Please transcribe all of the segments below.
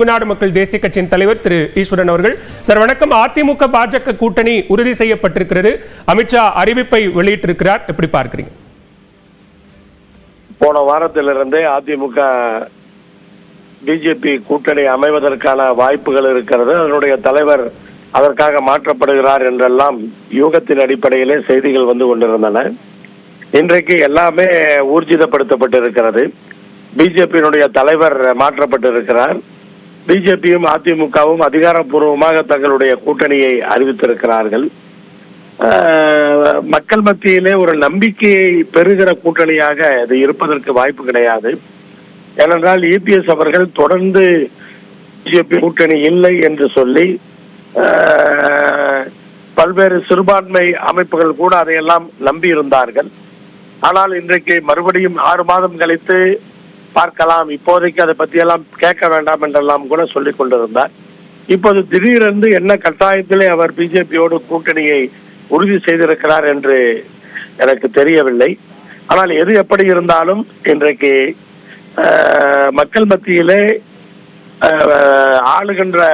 தமிழ்நாடு மக்கள் தேசிய கட்சியின் தலைவர் திரு ஈஸ்வரன் அவர்கள். சார் வணக்கம். அதிமுக பாஜக கூட்டணி உறுதி செய்யப்பட்டிருக்கிறது. அமித்ஷா அறிவிப்பை வெளியிட்டிருக்கிறார். எப்படி பார்க்கிறீங்க? போன வாரத்திலிருந்தே அதிமுக பிஜேபி கூட்டணி அமைவதற்கான வாய்ப்புகள் இருக்கிறது. அதனுடைய தலைவர் அதற்காக மாற்றப்படுகிறார் என்றெல்லாம் யூகத்தின் அடிப்படையிலே செய்திகள் வந்து கொண்டிருந்தன. இன்றைக்கு எல்லாமே ஊர்ஜிதப்படுத்தப்பட்டிருக்கிறது. பிஜேபியினுடைய தலைவர் மாற்றப்பட்டிருக்கிறார். பிஜேபியும் அதிமுகவும் அதிகாரப்பூர்வமாக தங்களுடைய கூட்டணியை அறிவித்திருக்கிறார்கள். மக்கள் மத்தியிலே ஒரு நம்பிக்கையை பெறுகிற கூட்டணியாக இது இருப்பதற்கு வாய்ப்பு கிடையாது. ஏனென்றால் இபிஎஸ் அவர்கள் தொடர்ந்து பிஜேபி கூட்டணி இல்லை என்று சொல்லி பல்வேறு சிறுபான்மை அமைப்புகள் கூட அதையெல்லாம் நம்பி இருந்தார்கள். ஆனால் இன்றைக்கு மறுபடியும் 6 மாதம் கழித்து பார்க்கலாம், இப்போதைக்கு அதை பற்றி எல்லாம் கேட்க வேண்டாம் என்றெல்லாம் கூட சொல்லிக் கொண்டிருந்தார். இப்போது திடீரென்று என்ன கட்டாயத்திலே அவர் பிஜேபியோடு கூட்டணியை உறுதி செய்திருக்கிறார் என்று எனக்கு தெரியவில்லை. ஆனால் எது எப்படி இருந்தாலும் இன்றைக்கு மக்கள் மத்தியிலே ஆளுகின்ற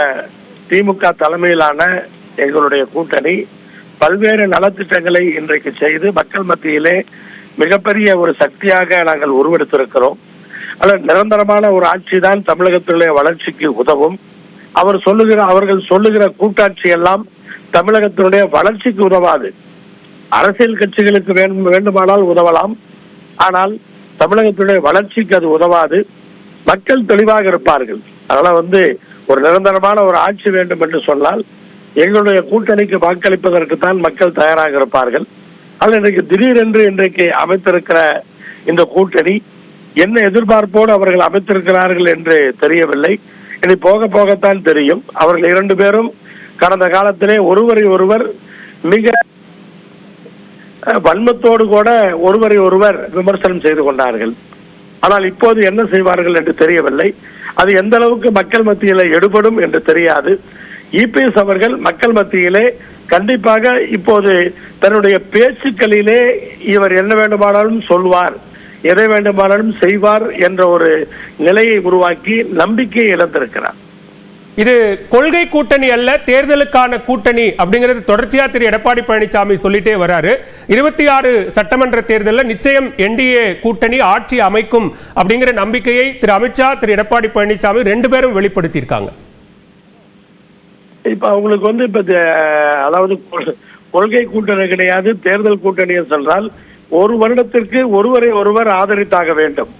திமுக தலைமையிலான எங்களுடைய கூட்டணி பல்வேறு நலத்திட்டங்களை இன்றைக்கு செய்து மக்கள் மத்தியிலே மிகப்பெரிய ஒரு சக்தியாக நாங்கள் உருவெடுத்திருக்கிறோம். அல்ல, நிரந்தரமான ஒரு ஆட்சி தான் தமிழகத்தினுடைய வளர்ச்சிக்கு உதவும். அவர்கள் சொல்லுகிற கூட்டாட்சி எல்லாம் தமிழகத்தினுடைய வளர்ச்சிக்கு உதவாது. அரசியல் கட்சிகளுக்கு வேண்டுமானால் உதவலாம், ஆனால் தமிழகத்தினுடைய வளர்ச்சிக்கு அது உதவாது. மக்கள் தெளிவாக இருப்பார்கள். அதனால ஒரு நிரந்தரமான ஒரு ஆட்சி வேண்டும் என்று சொன்னால் எங்களுடைய கூட்டணிக்கு வாக்களிப்பதற்கு தான் மக்கள் தயாராக இருப்பார்கள். ஆனால் இன்றைக்கு அமைத்திருக்கிற இந்த கூட்டணி என்ன எதிர்பார்ப்போடு அவர்கள் அமைத்திருக்கிறார்கள் என்று தெரியவில்லை. இனி போக போகத்தான் தெரியும். அவர்கள் 2 பேரும் கடந்த காலத்திலே ஒருவரை ஒருவர் மிக வன்மத்தோடு கூட ஒருவரை ஒருவர் விமர்சனம் செய்து கொண்டார்கள். ஆனால் இப்போது என்ன செய்வார்கள் என்று தெரியவில்லை. அது எந்த அளவுக்கு மக்கள் மத்தியிலே எடுபடும் என்று தெரியாது. இபிஎஸ் அவர்கள் மக்கள் மத்தியிலே கண்டிப்பாக இப்போது தன்னுடைய பேச்சுக்களிலே இவர் என்ன வேண்டுமானாலும் சொல்வார், எதை வேண்டுமானாலும் செய்வார் என்ற ஒரு நிலையை உருவாக்கி நம்பிக்கையை இழந்திருக்கிறார். இது கொள்கை கூட்டணி அல்ல, தேர்தலுக்கான கூட்டணி அப்படிங்கிறது தொடர்ச்சியா திரு எடப்பாடி பழனிசாமி சொல்லிட்டே வராரு. 26 சட்டமன்ற தேர்தலில் நிச்சயம் என்டிஏ கூட்டணி ஆட்சி அமைக்கும் அப்படிங்கிற நம்பிக்கையை திரு அமித்ஷா, திரு எடப்பாடி பழனிசாமி 2 பேரும் வெளிப்படுத்தியிருக்காங்க. இப்ப அவங்களுக்கு இப்ப அதாவது கொள்கை கூட்டணி கிடையாது, தேர்தல் கூட்டணி என்றால் ஒரு வருடத்திற்கு ஒருவரை ஒருவர் ஆதரித்தாக வேண்டும்.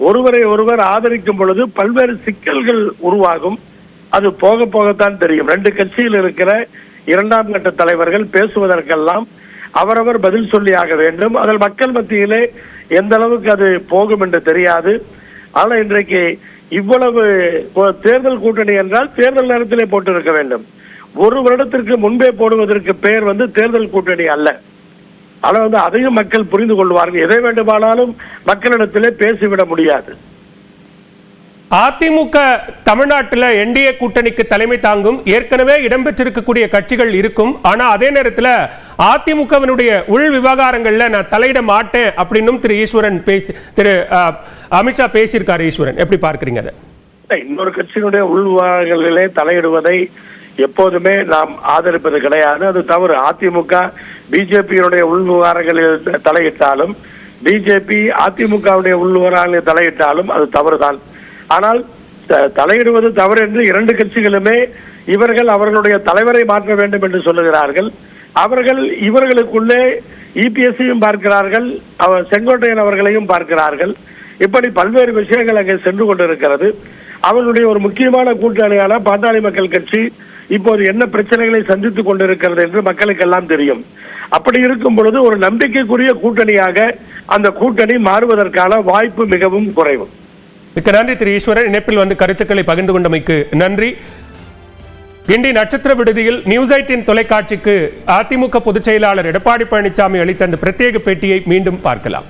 ஒருவரை ஒருவர் ஆதரிக்கும் பொழுது பல்வேறு சிக்கல்கள் உருவாகும். அது போக போகத்தான் தெரியும். 2 கட்சியில் இருக்கிற 2ஆம் கட்ட தலைவர்கள் பேசுவதற்கெல்லாம் அவரவர் பதில் சொல்லியாக வேண்டும். அதில் மக்கள் மத்தியிலே எந்த அளவுக்கு அது போகும் என்று தெரியாது. ஆனால் இன்றைக்கு இவ்வளவு தேர்தல் கூட்டணி என்றால் தேர்தல் நேரத்திலே போட்டிருக்க வேண்டும். ஒரு வருடத்திற்கு முன்பே போடுவதற்கு பெயர் தேர்தல் கூட்டணி அல்ல. ஆனால் அதையும் மக்கள் புரிந்து கொள்வார்கள். எதை வேண்டுமானாலும் மக்களிடத்திலே பேசிவிட முடியாது. அதிமுக தமிழ்நாட்டில் என்டிஏ கூட்டணிக்கு தலைமை தாங்கும். ஏற்கனவே இடம்பெற்றிருக்கக்கூடிய கட்சிகள் இருக்கும். ஆனா அதே நேரத்தில் அதிமுகவினுடைய உள் விவகாரங்கள்ல நான் தலையிட மாட்டேன் அப்படின்னு திரு அமித்ஷா பேசியிருக்காரு. ஈஸ்வரன், எப்படி பார்க்கிறீங்க அதை? இன்னொரு கட்சியினுடைய உள் விவகாரங்களிலே தலையிடுவதை எப்போதுமே நாம் ஆதரிப்பது கிடையாது. அது தவறு. அதிமுக பிஜேபியினுடைய உள் விவகாரங்களில் தலையிட்டாலும், பிஜேபி அதிமுகவுடைய உள் விவகாரங்களில் தலையிட்டாலும் அது தவறுதான். ஆனால் தலையிடுவது தவறு என்று 2 கட்சிகளுமே இவர்கள் அவர்களுடைய தலைவரை மாற்ற வேண்டும் என்று சொல்லுகிறார்கள். அவர்கள் இவர்களுக்குள்ளே இபிஎஸ்ஸையும் பார்க்கிறார்கள், செங்கோட்டையன் அவர்களையும் பார்க்கிறார்கள். இப்படி பல்வேறு விஷயங்கள் அங்கே சென்று கொண்டிருக்கிறது. அவர்களுடைய ஒரு முக்கியமான கூட்டணியான பாட்டாளி மக்கள் கட்சி இப்போது என்ன பிரச்சனைகளை சந்தித்துக் கொண்டிருக்கிறது என்று மக்களுக்கெல்லாம் தெரியும். அப்படி இருக்கும் பொழுது ஒரு நம்பிக்கைக்குரிய கூட்டணியாக அந்த கூட்டணி மாறுவதற்கான வாய்ப்பு மிகவும் குறைவு. மிக்க நன்றி திரு ஈஸ்வரன். இணைப்பில் கருத்துக்களை பகிர்ந்து கொண்டமைக்கு நன்றி. இன்றைய நட்சத்திர விடுதியில் நியூஸ் 18 தொலைக்காட்சிக்கு அதிமுக பொதுச் செயலாளர் எடப்பாடி பழனிசாமி அளித்த அந்த பிரத்யேக பேட்டியை மீண்டும் பார்க்கலாம்.